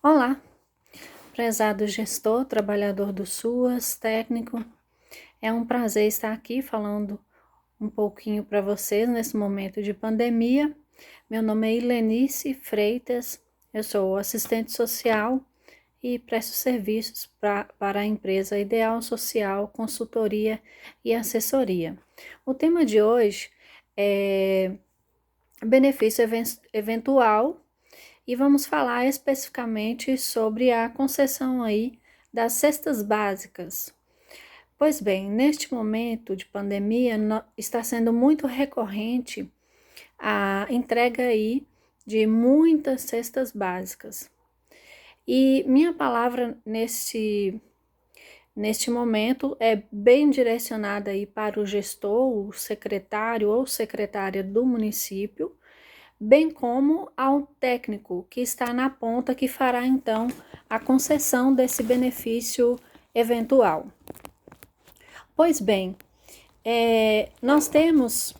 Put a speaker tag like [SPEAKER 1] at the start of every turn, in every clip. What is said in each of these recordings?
[SPEAKER 1] Olá, prezado gestor, trabalhador do SUAS, técnico. É um prazer estar aqui falando um pouquinho para vocês nesse momento de pandemia. Meu nome é Ilenice Freitas, eu sou assistente social e presto serviços para a empresa Ideal Social, consultoria e assessoria. O tema de hoje é benefício eventual e vamos falar especificamente sobre a concessão aí das cestas básicas. Pois bem, neste momento de pandemia, está sendo muito recorrente a entrega aí de muitas cestas básicas. E minha palavra neste momento é bem direcionada aí para o gestor, o secretário ou secretária do município, bem como ao técnico que está na ponta que fará então a concessão desse benefício eventual. Pois bem, nós temos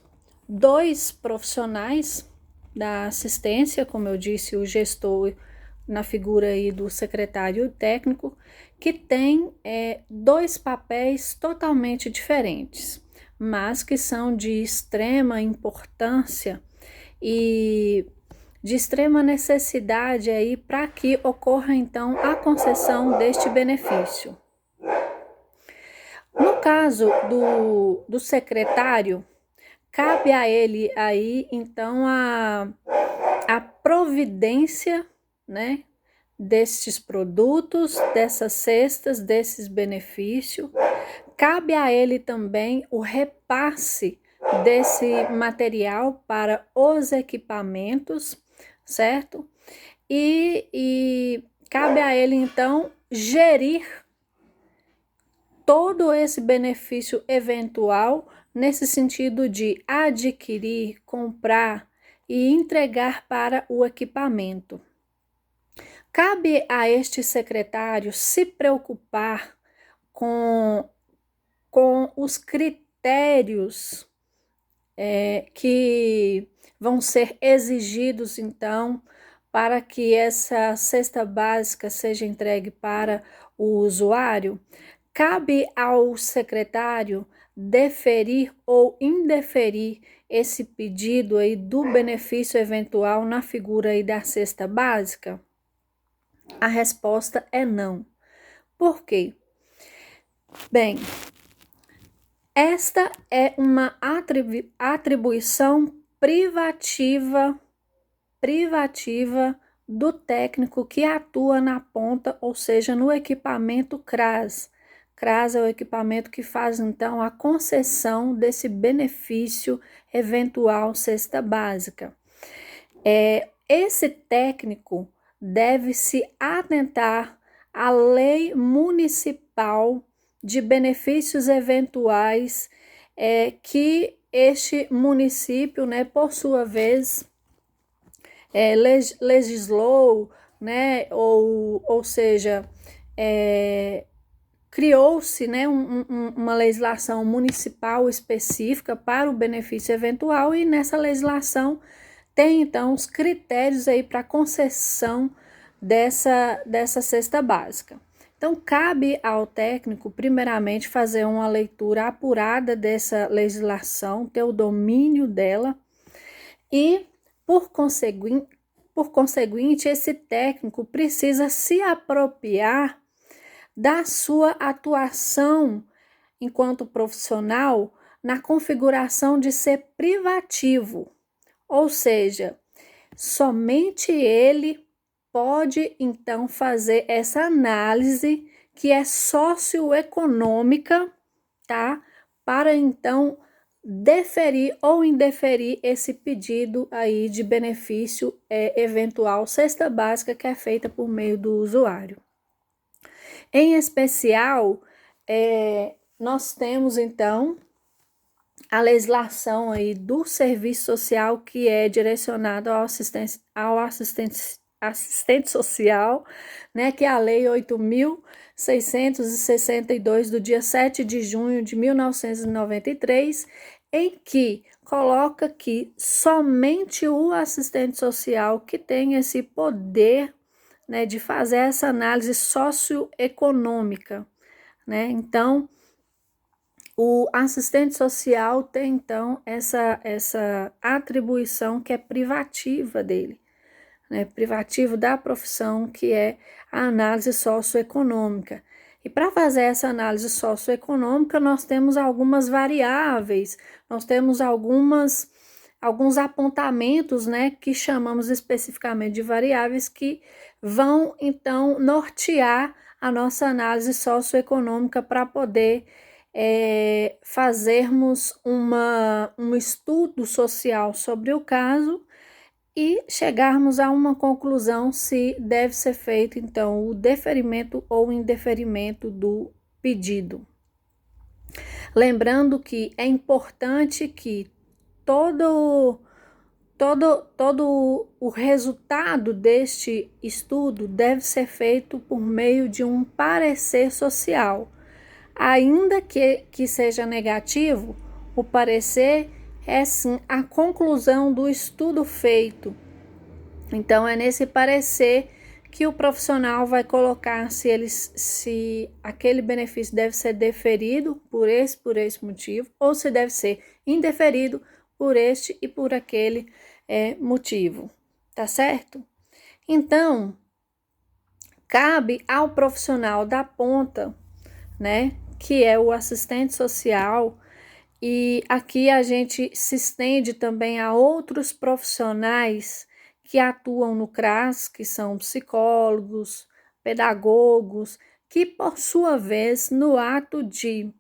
[SPEAKER 1] dois profissionais da assistência, como eu disse, o gestor na figura aí do secretário técnico, que tem dois papéis totalmente diferentes, mas que são de extrema importância e de extrema necessidade aí para que ocorra então a concessão deste benefício. No caso do secretário, cabe a ele aí então a providência, né, destes produtos, dessas cestas, desses benefícios. Cabe a ele também o repasse desse material para os equipamentos, certo? E cabe a ele, então, gerir todo esse benefício eventual nesse sentido de adquirir, comprar e entregar para o equipamento. Cabe a este secretário se preocupar com os critérios que vão ser exigidos, então, para que essa cesta básica seja entregue para o usuário. Cabe ao secretário deferir ou indeferir esse pedido aí do benefício eventual na figura aí da cesta básica? A resposta é não. Por quê? Bem, esta é uma atribuição privativa do técnico que atua na ponta, ou seja, no equipamento CRAS. CRAS é o equipamento que faz então a concessão desse benefício eventual cesta básica. Esse técnico deve se atentar à lei municipal de benefícios eventuais que este município, né, por sua vez, legislou, né, ou seja, criou-se, né, uma legislação municipal específica para o benefício eventual e nessa legislação tem então os critérios aí para concessão dessa cesta básica. Então, cabe ao técnico, primeiramente, fazer uma leitura apurada dessa legislação, ter o domínio dela e, por conseguinte, esse técnico precisa se apropriar da sua atuação enquanto profissional na configuração de ser privativo, ou seja, somente ele pode então fazer essa análise que é socioeconômica, tá? Para então deferir ou indeferir esse pedido aí de benefício eventual cesta básica que é feita por meio do usuário. Em especial, nós temos então a legislação aí do serviço social que é direcionado ao assistente social, né, que é a Lei 8.662 do dia 7 de junho de 1993, em que coloca que somente o assistente social que tem esse poder né, de fazer essa análise socioeconômica, né? Então, o assistente social tem, então, essa atribuição que é privativa dele, né? Privativo da profissão, que é a análise socioeconômica. E para fazer essa análise socioeconômica, nós temos algumas variáveis, nós temos alguns apontamentos, né, que chamamos especificamente de variáveis, que vão, então, nortear a nossa análise socioeconômica para poder fazermos um estudo social sobre o caso e chegarmos a uma conclusão se deve ser feito, então, o deferimento ou indeferimento do pedido. Lembrando que é importante que todo o resultado deste estudo deve ser feito por meio de um parecer social. Ainda que seja negativo, o parecer é sim a conclusão do estudo feito. Então, é nesse parecer que o profissional vai colocar se aquele benefício deve ser deferido por esse motivo, ou se deve ser indeferido por este e por aquele motivo, tá certo? Então, cabe ao profissional da ponta, né, que é o assistente social, e aqui a gente se estende também a outros profissionais que atuam no CRAS, que são psicólogos, pedagogos, que por sua vez, no ato de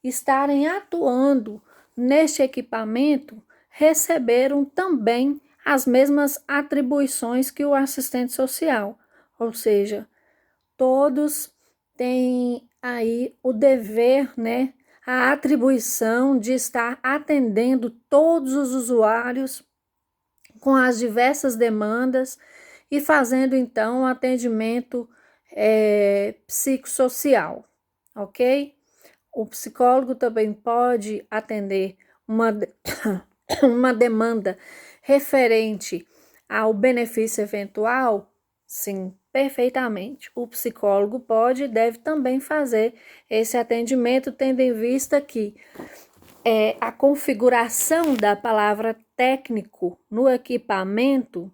[SPEAKER 1] estarem atuando neste equipamento, receberam também as mesmas atribuições que o assistente social, ou seja, todos têm aí o dever, né, a atribuição de estar atendendo todos os usuários com as diversas demandas e fazendo então um atendimento psicossocial, ok? O psicólogo também pode atender uma demanda referente ao benefício eventual? Sim, perfeitamente. O psicólogo pode e deve também fazer esse atendimento, tendo em vista que a configuração da palavra técnico no equipamento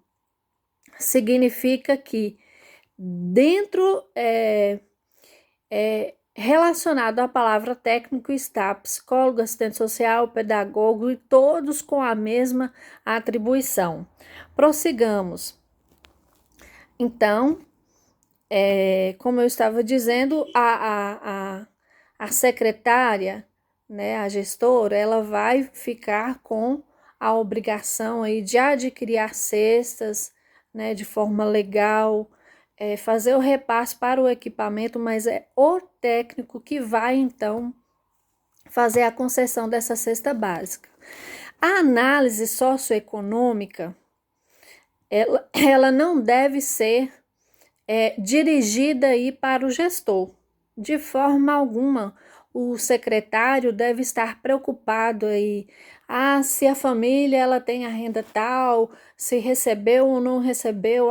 [SPEAKER 1] significa que dentro relacionado à palavra técnico está psicólogo, assistente social, pedagogo e todos com a mesma atribuição. Prossigamos. Então, como eu estava dizendo, a secretária, né, a gestora, ela vai ficar com a obrigação aí de adquirir as cestas, né, de forma legal, fazer o repasse para o equipamento, mas é o técnico que vai, então, fazer a concessão dessa cesta básica. A análise socioeconômica, ela não deve ser dirigida aí para o gestor. De forma alguma, o secretário deve estar preocupado aí, se a família ela tem a renda tal, se recebeu ou não recebeu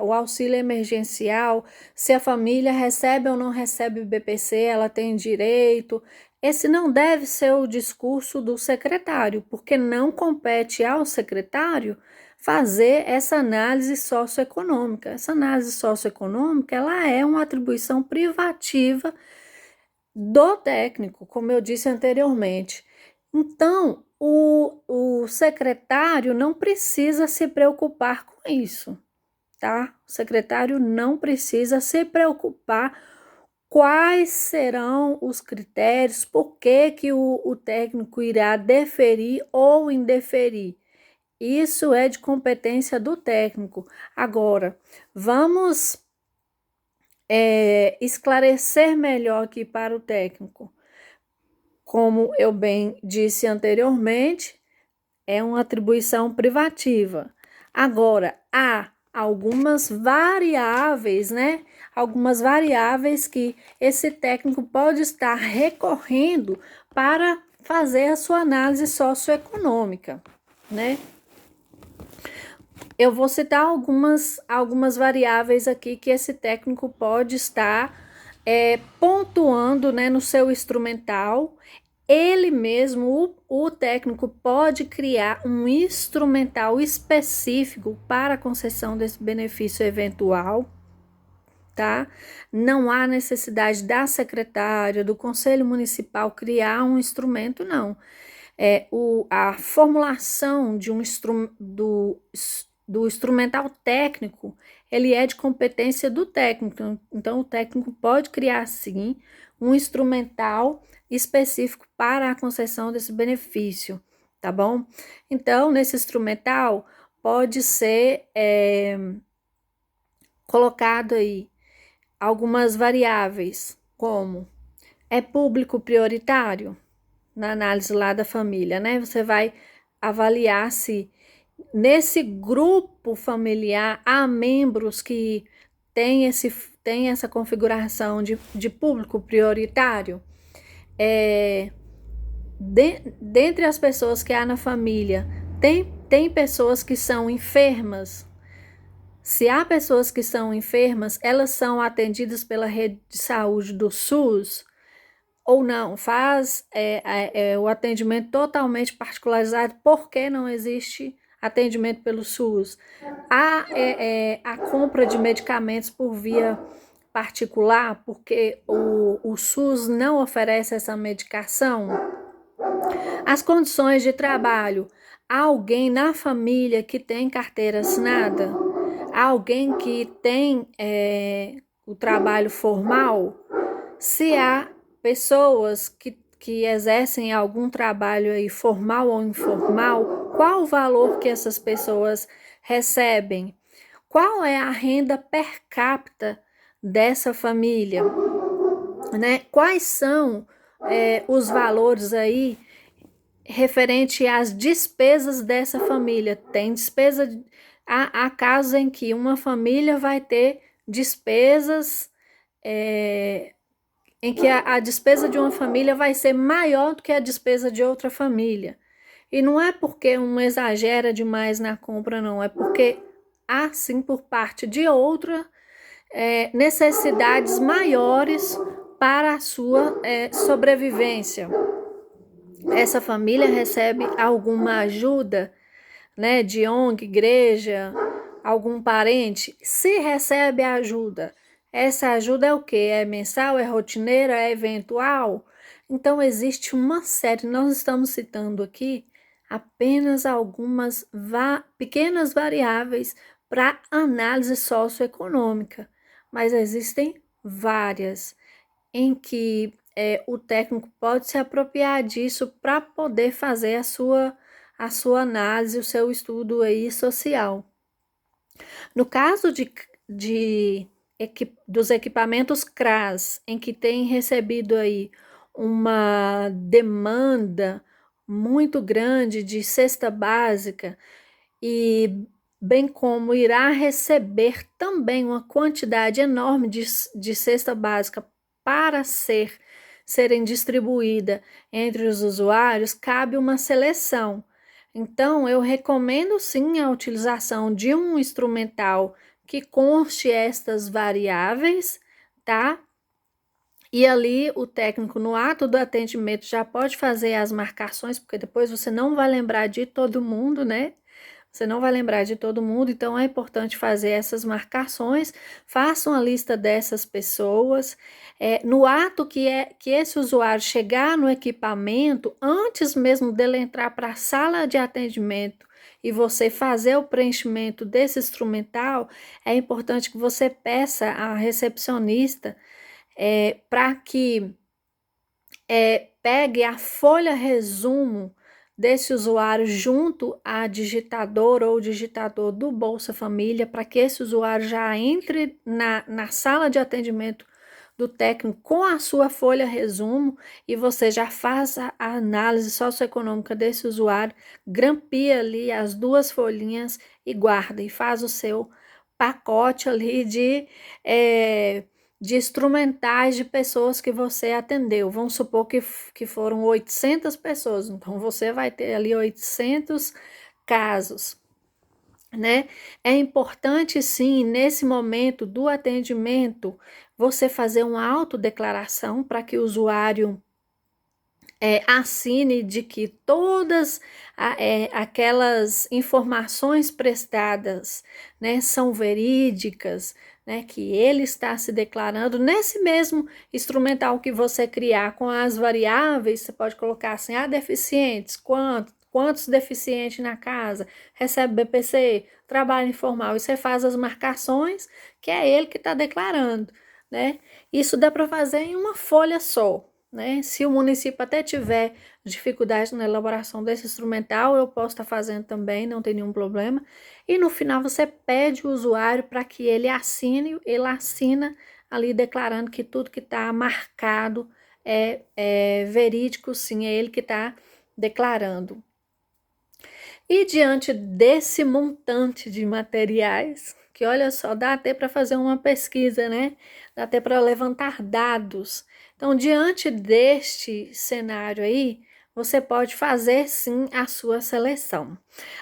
[SPEAKER 1] o auxílio emergencial, se a família recebe ou não recebe o BPC, ela tem direito. Esse não deve ser o discurso do secretário, porque não compete ao secretário fazer essa análise socioeconômica. Essa análise socioeconômica, ela é uma atribuição privativa do técnico, como eu disse anteriormente. Então, o secretário não precisa se preocupar com isso, tá? O secretário não precisa se preocupar quais serão os critérios, por que o técnico irá deferir ou indeferir. Isso é de competência do técnico. Agora, vamos esclarecer melhor aqui para o técnico. Como eu bem disse anteriormente, é uma atribuição privativa. Agora, há algumas variáveis, né? Algumas variáveis que esse técnico pode estar recorrendo para fazer a sua análise socioeconômica, né? Eu vou citar algumas variáveis aqui que esse técnico pode estar pontuando, né, no seu instrumental. Ele mesmo, o técnico, pode criar um instrumental específico para a concessão desse benefício eventual, tá? Não há necessidade da secretária, do Conselho Municipal criar um instrumento, não. A formulação do instrumental técnico, ele é de competência do técnico. Então, o técnico pode criar, sim, um instrumental específico para a concessão desse benefício, tá bom? Então, nesse instrumental, pode ser colocado aí algumas variáveis, como é público prioritário na análise lá da família, né? Você vai avaliar se nesse grupo familiar há membros que têm essa configuração de público prioritário. Dentre as pessoas que há na família, tem pessoas que são enfermas. Se há pessoas que são enfermas, elas são atendidas pela rede de saúde do SUS ou não, faz o atendimento totalmente particularizado, porque não existe atendimento pelo SUS. Há a compra de medicamentos por via particular, porque o SUS não oferece essa medicação. As condições de trabalho. Há alguém na família que tem carteira assinada? Há alguém que tem o trabalho formal? Se há pessoas que exercem algum trabalho aí formal ou informal, qual o valor que essas pessoas recebem? Qual é a renda per capita dessa família? Né? Quais são os valores aí referente às despesas dessa família? Tem despesa, há casos em que uma família vai ter despesas em que a despesa de uma família vai ser maior do que a despesa de outra família. E não é porque um exagera demais na compra, não, é porque há sim por parte de outra necessidades maiores para a sua sobrevivência. Essa família recebe alguma ajuda, né, de ONG, igreja, algum parente? Se recebe ajuda, essa ajuda é o quê? É mensal, é rotineira, é eventual? Então, existe uma série, nós estamos citando aqui apenas algumas pequenas variáveis para análise socioeconômica, mas existem várias em que o técnico pode se apropriar disso para poder fazer a sua análise, o seu estudo aí social. No caso dos equipamentos CRAS, em que tem recebido aí uma demanda muito grande de cesta básica e bem como irá receber também uma quantidade enorme de cesta básica para serem distribuída entre os usuários, cabe uma seleção. Então, eu recomendo sim a utilização de um instrumental que conste estas variáveis, tá? E ali o técnico, no ato do atendimento, já pode fazer as marcações, porque depois você não vai lembrar de todo mundo, né? Você não vai lembrar de todo mundo, então é importante fazer essas marcações. Faça uma lista dessas pessoas. No ato que esse usuário chegar no equipamento, antes mesmo dele entrar para a sala de atendimento e você fazer o preenchimento desse instrumental, é importante que você peça à recepcionista para que pegue a folha resumo desse usuário junto à digitadora ou digitador do Bolsa Família, para que esse usuário já entre na sala de atendimento do técnico com a sua folha resumo e você já faz a análise socioeconômica desse usuário, grampia ali as duas folhinhas e guarda e faz o seu pacote ali de instrumentais de pessoas que você atendeu. Vamos supor que foram 800 pessoas, então você vai ter ali 800 casos. né? É importante, sim, nesse momento do atendimento, você fazer uma autodeclaração para que o usuário assine de que todas aquelas informações prestadas, né, são verídicas, né, que ele está se declarando nesse mesmo instrumental que você criar com as variáveis. Você pode colocar assim: deficientes, quantos deficientes na casa, recebe BPC, trabalho informal, e você faz as marcações, que é ele que está declarando, né? Isso dá para fazer em uma folha só, né? Se o município até tiver dificuldade na elaboração desse instrumental, eu posso estar fazendo também, não tem nenhum problema. E no final você pede o usuário para que ele assina ali declarando que tudo que está marcado é verídico, sim, é ele que está declarando. E diante desse montante de materiais, que olha só, dá até para fazer uma pesquisa, né? Dá até para levantar dados. Então, diante deste cenário aí, você pode fazer sim a sua seleção.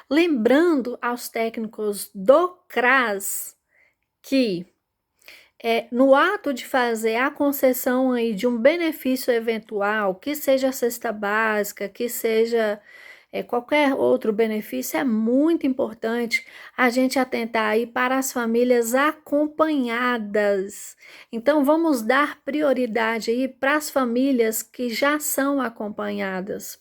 [SPEAKER 1] Lembrando aos técnicos do CRAS que no ato de fazer a concessão aí de um benefício eventual, que seja a cesta básica, que seja qualquer outro benefício, é muito importante a gente atentar aí para as famílias acompanhadas. Então, vamos dar prioridade aí para as famílias que já são acompanhadas.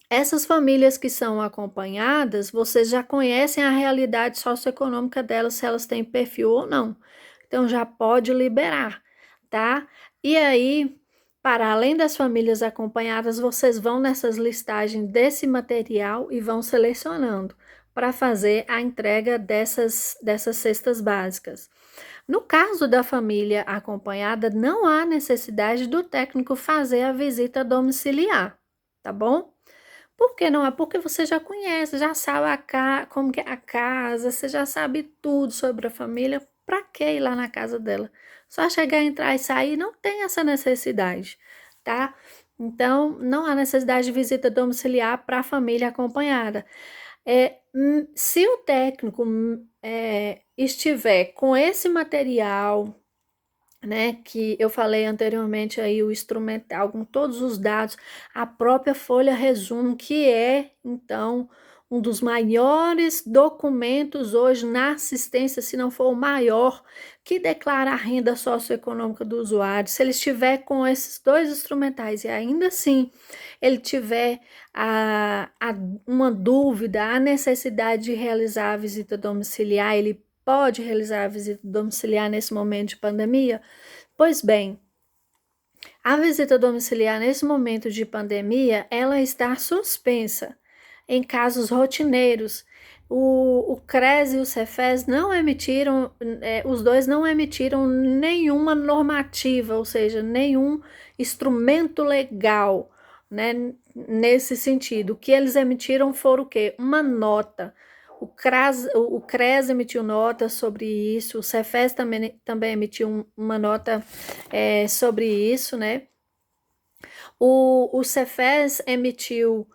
[SPEAKER 1] Essas famílias que são acompanhadas, vocês já conhecem a realidade socioeconômica delas, se elas têm perfil ou não. Então já pode liberar, tá? E aí, para além das famílias acompanhadas, vocês vão nessas listagens desse material e vão selecionando para fazer a entrega dessas cestas básicas. No caso da família acompanhada, não há necessidade do técnico fazer a visita domiciliar, tá bom? Por que não é? Porque você já conhece, já sabe como que é a casa, você já sabe tudo sobre a família. Para que ir lá na casa dela? Só chegar, entrar e sair, não tem essa necessidade, tá? Então, não há necessidade de visita domiciliar para a família acompanhada. Se o técnico estiver com esse material, né, que eu falei anteriormente aí, o instrumental com todos os dados, a própria folha resumo, que é então um dos maiores documentos hoje na assistência, se não for o maior, que declara a renda socioeconômica do usuário. Se ele estiver com esses dois instrumentais e ainda assim ele tiver uma dúvida, a necessidade de realizar a visita domiciliar, ele pode realizar a visita domiciliar nesse momento de pandemia? Pois bem, a visita domiciliar nesse momento de pandemia, ela está suspensa em casos rotineiros. O CRES e o Cefes não emitiram, os dois não emitiram nenhuma normativa, ou seja, nenhum instrumento legal, né, nesse sentido. O que eles emitiram foram o quê? Uma nota. O CRES emitiu nota sobre isso, o Cefes também emitiu uma nota sobre isso, né? O Cefes emitiu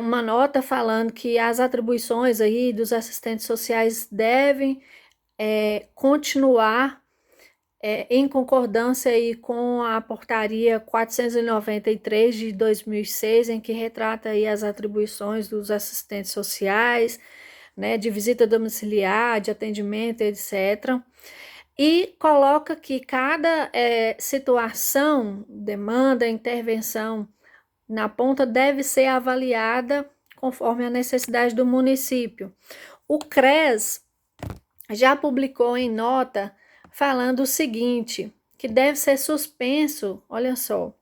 [SPEAKER 1] uma nota falando que as atribuições aí dos assistentes sociais devem continuar em concordância aí com a portaria 493 de 2006, em que retrata aí as atribuições dos assistentes sociais, né, de visita domiciliar, de atendimento, etc. E coloca que cada situação, demanda, intervenção na ponta deve ser avaliada conforme a necessidade do município. O CRES já publicou em nota falando o seguinte, que deve ser suspenso, olha só,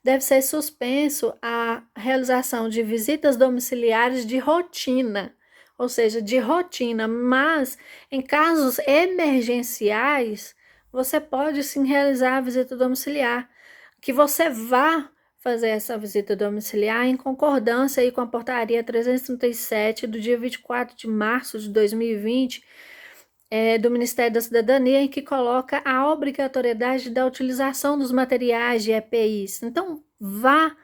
[SPEAKER 1] deve ser suspenso a realização de visitas domiciliares de rotina, ou seja, de rotina, mas em casos emergenciais, você pode sim realizar a visita domiciliar, que você vá fazer essa visita domiciliar em concordância aí com a portaria 337 do dia 24 de março de 2020, do Ministério da Cidadania, em que coloca a obrigatoriedade da utilização dos materiais de EPIs. Então, vá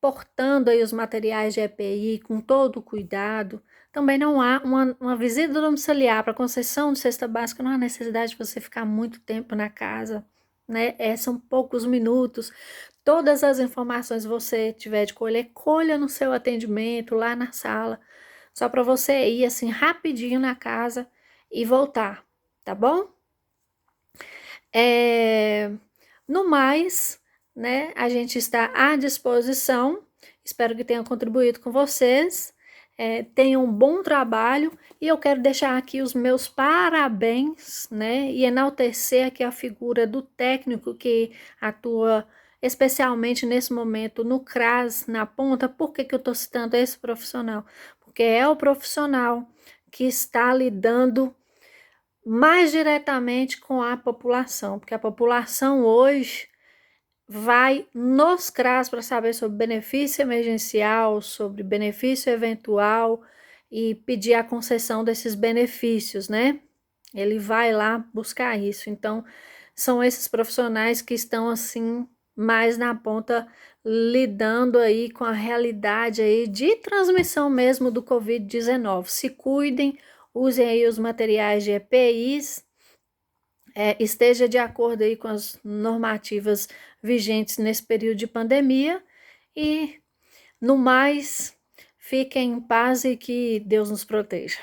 [SPEAKER 1] portando aí os materiais de EPI com todo o cuidado. Também não há uma visita domiciliar para concessão de cesta básica, não há necessidade de você ficar muito tempo na casa, né? São poucos minutos. Todas as informações que você tiver de colher, colha no seu atendimento, lá na sala, só para você ir assim rapidinho na casa e voltar, tá bom? No mais, né, a gente está à disposição. Espero que tenha contribuído com vocês. Tenham um bom trabalho e eu quero deixar aqui os meus parabéns, né, e enaltecer aqui a figura do técnico que atua especialmente nesse momento no CRAS, na ponta. Por que eu estou citando esse profissional? Porque é o profissional que está lidando mais diretamente com a população, porque a população hoje vai nos CRAS para saber sobre benefício emergencial, sobre benefício eventual e pedir a concessão desses benefícios, né? Ele vai lá buscar isso. Então, são esses profissionais que estão assim mais na ponta, lidando aí com a realidade aí de transmissão mesmo do Covid-19. Se cuidem, usem aí os materiais de EPIs, esteja de acordo aí com as normativas vigentes nesse período de pandemia e, no mais, fiquem em paz e que Deus nos proteja.